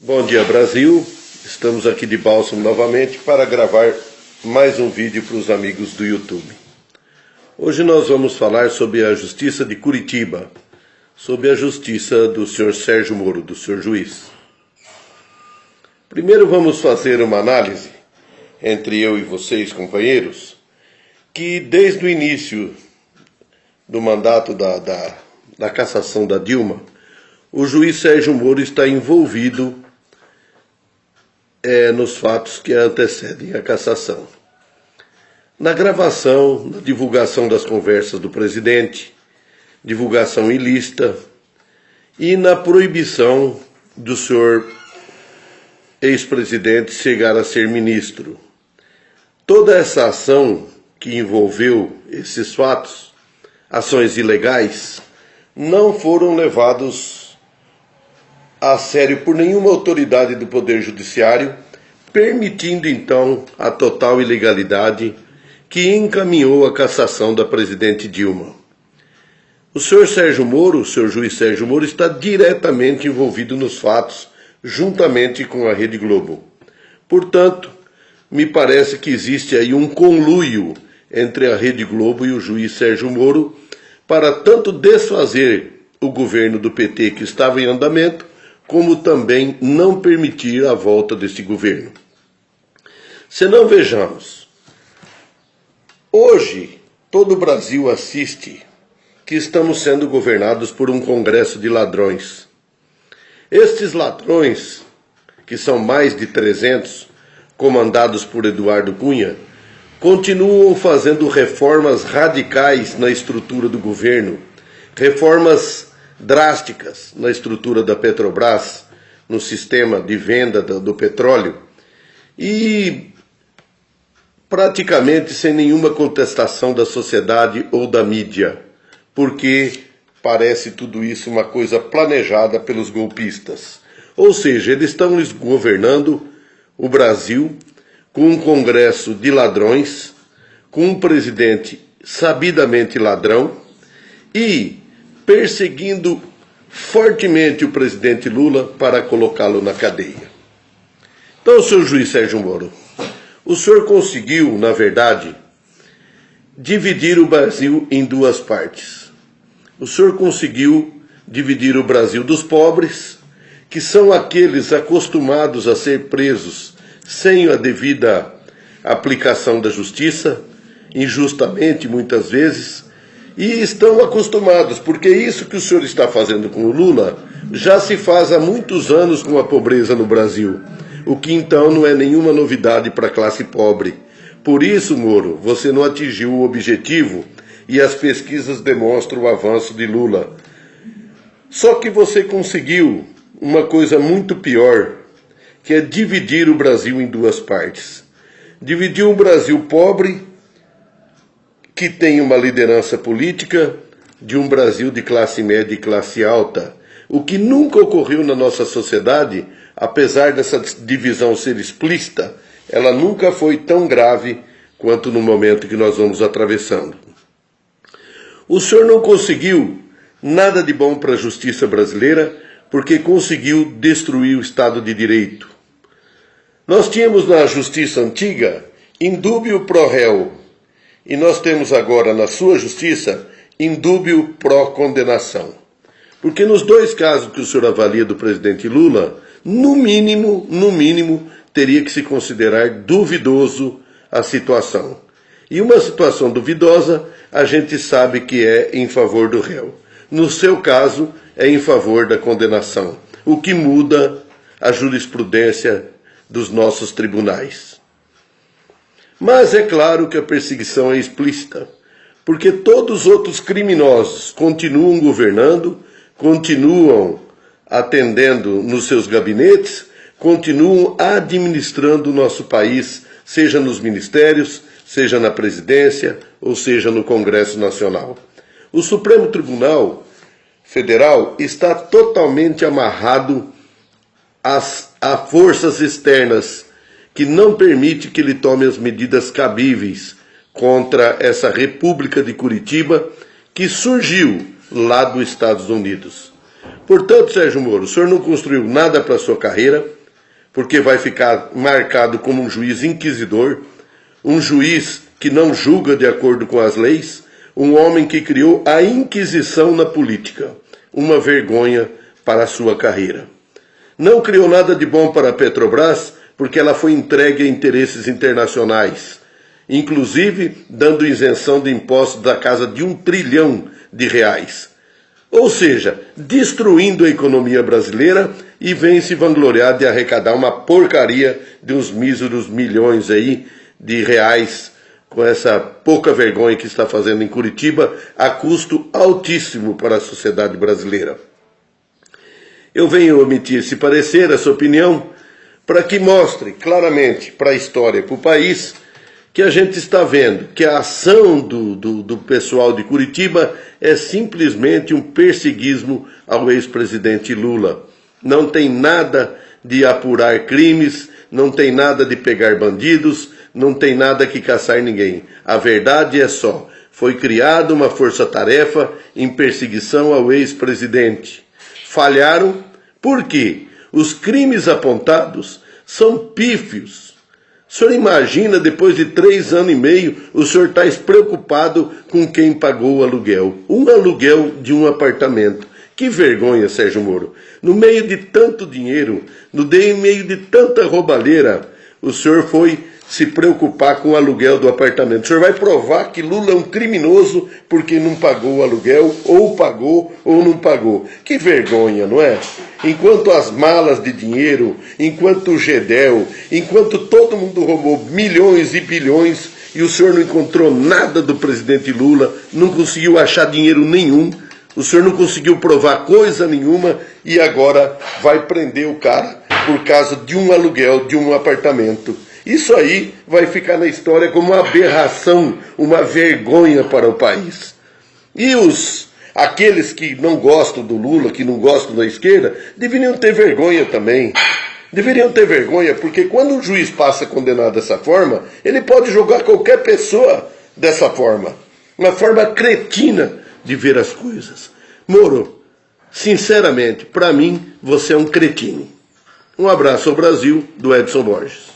Bom dia, Brasil. Estamos aqui de Bálsamo novamente para gravar mais um vídeo para os amigos do YouTube. Hoje nós vamos falar sobre a Justiça de Curitiba, sobre a justiça do senhor Sérgio Moro, do senhor juiz. Primeiro vamos fazer uma análise entre eu e vocês, companheiros, que desde o início do mandato da cassação da Dilma, o juiz Sérgio Moro está envolvido nos fatos que antecedem a cassação. Na gravação, na divulgação das conversas do presidente, divulgação ilícita e na proibição do senhor ex-presidente chegar a ser ministro. Toda essa ação que envolveu esses fatos, ações ilegais, não foram levados a sério por nenhuma autoridade do Poder Judiciário, permitindo então a total ilegalidade que encaminhou a cassação da presidente Dilma. O senhor Sérgio Moro, o senhor juiz Sérgio Moro, está diretamente envolvido nos fatos, juntamente com a Rede Globo. Portanto, me parece que existe aí um conluio entre a Rede Globo e o juiz Sérgio Moro para tanto desfazer o governo do PT que estava em andamento, como também não permitir a volta desse governo. Se não vejamos, hoje todo o Brasil assiste que estamos sendo governados por um congresso de ladrões. Estes ladrões, que são mais de 300, comandados por Eduardo Cunha, continuam fazendo reformas radicais na estrutura do governo, reformas drásticas na estrutura da Petrobras, no sistema de venda do petróleo, e praticamente sem nenhuma contestação da sociedade ou da mídia, porque parece tudo isso uma coisa planejada pelos golpistas. Ou seja, eles estão governando o Brasil com um congresso de ladrões, com um presidente sabidamente ladrão e perseguindo fortemente o presidente Lula para colocá-lo na cadeia. Então, senhor juiz Sérgio Moro, o senhor conseguiu, na verdade, dividir o Brasil em duas partes. O senhor conseguiu dividir o Brasil dos pobres, que são aqueles acostumados a ser presos sem a devida aplicação da justiça, injustamente muitas vezes, e estão acostumados, porque isso que o senhor está fazendo com o Lula já se faz há muitos anos com a pobreza no Brasil, o que então não é nenhuma novidade para a classe pobre. Por isso, Moro, você não atingiu o objetivo e as pesquisas demonstram o avanço de Lula. Só que você conseguiu uma coisa muito pior, que é dividir o Brasil em duas partes. Dividiu um Brasil pobre, que tem uma liderança política, de um Brasil de classe média e classe alta, o que nunca ocorreu na nossa sociedade, apesar dessa divisão ser explícita, ela nunca foi tão grave quanto no momento que nós vamos atravessando. O senhor não conseguiu nada de bom para a justiça brasileira, porque conseguiu destruir o Estado de Direito. Nós tínhamos na justiça antiga indúbio pro réu, e nós temos agora na sua justiça indúbio pro condenação. Porque nos dois casos que o senhor avalia do presidente Lula, no mínimo, teria que se considerar duvidoso a situação. E uma situação duvidosa, a gente sabe que é em favor do réu. No seu caso, é em favor da condenação, o que muda a jurisprudência dos nossos tribunais. Mas é claro que a perseguição é explícita, porque todos os outros criminosos continuam governando, continuam atendendo nos seus gabinetes, continuam administrando o nosso país, seja nos ministérios, seja na presidência, ou seja no Congresso Nacional. O Supremo Tribunal Federal está totalmente amarrado a forças externas que não permite que ele tome as medidas cabíveis contra essa República de Curitiba que surgiu lá dos Estados Unidos. Portanto, Sérgio Moro, o senhor não construiu nada para a sua carreira, porque vai ficar marcado como um juiz inquisidor, um juiz que não julga de acordo com as leis, um homem que criou a Inquisição na política, uma vergonha para a sua carreira. Não criou nada de bom para a Petrobras, porque ela foi entregue a interesses internacionais, inclusive dando isenção de impostos da casa de R$1 trilhão. Ou seja, destruindo a economia brasileira e vem se vangloriar de arrecadar uma porcaria de uns míseros milhões aí de reais com essa pouca vergonha que está fazendo em Curitiba a custo altíssimo para a sociedade brasileira. Eu venho omitir esse parecer, essa opinião, para que mostre claramente para a história, para o país, que a gente está vendo que a ação do pessoal de Curitiba é simplesmente um perseguismo ao ex-presidente Lula. Não tem nada de apurar crimes, não tem nada de pegar bandidos, não tem nada que caçar ninguém. A verdade é só, foi criada uma força-tarefa em perseguição ao ex-presidente. Falharam, por quê? Os crimes apontados são pífios. O senhor imagina, depois de 3 anos e meio, o senhor está despreocupado com quem pagou o aluguel. Um aluguel de um apartamento. Que vergonha, Sérgio Moro. No meio de tanto dinheiro, no meio de tanta roubalheira, o senhor foi se preocupar com o aluguel do apartamento. O senhor vai provar que Lula é um criminoso porque não pagou o aluguel, ou pagou ou não pagou. Que vergonha, não é? Enquanto as malas de dinheiro, enquanto o Gedel, enquanto todo mundo roubou milhões e bilhões e o senhor não encontrou nada do presidente Lula, não conseguiu achar dinheiro nenhum, o senhor não conseguiu provar coisa nenhuma e agora vai prender o cara por causa de um aluguel de um apartamento. Isso aí vai ficar na história como uma aberração, uma vergonha para o país. E aqueles que não gostam do Lula, que não gostam da esquerda, deveriam ter vergonha também. Deveriam ter vergonha, porque quando um juiz passa condenado dessa forma, ele pode julgar qualquer pessoa dessa forma. Uma forma cretina de ver as coisas. Moro, sinceramente, para mim, você é um cretino. Um abraço ao Brasil, do Edson Borges.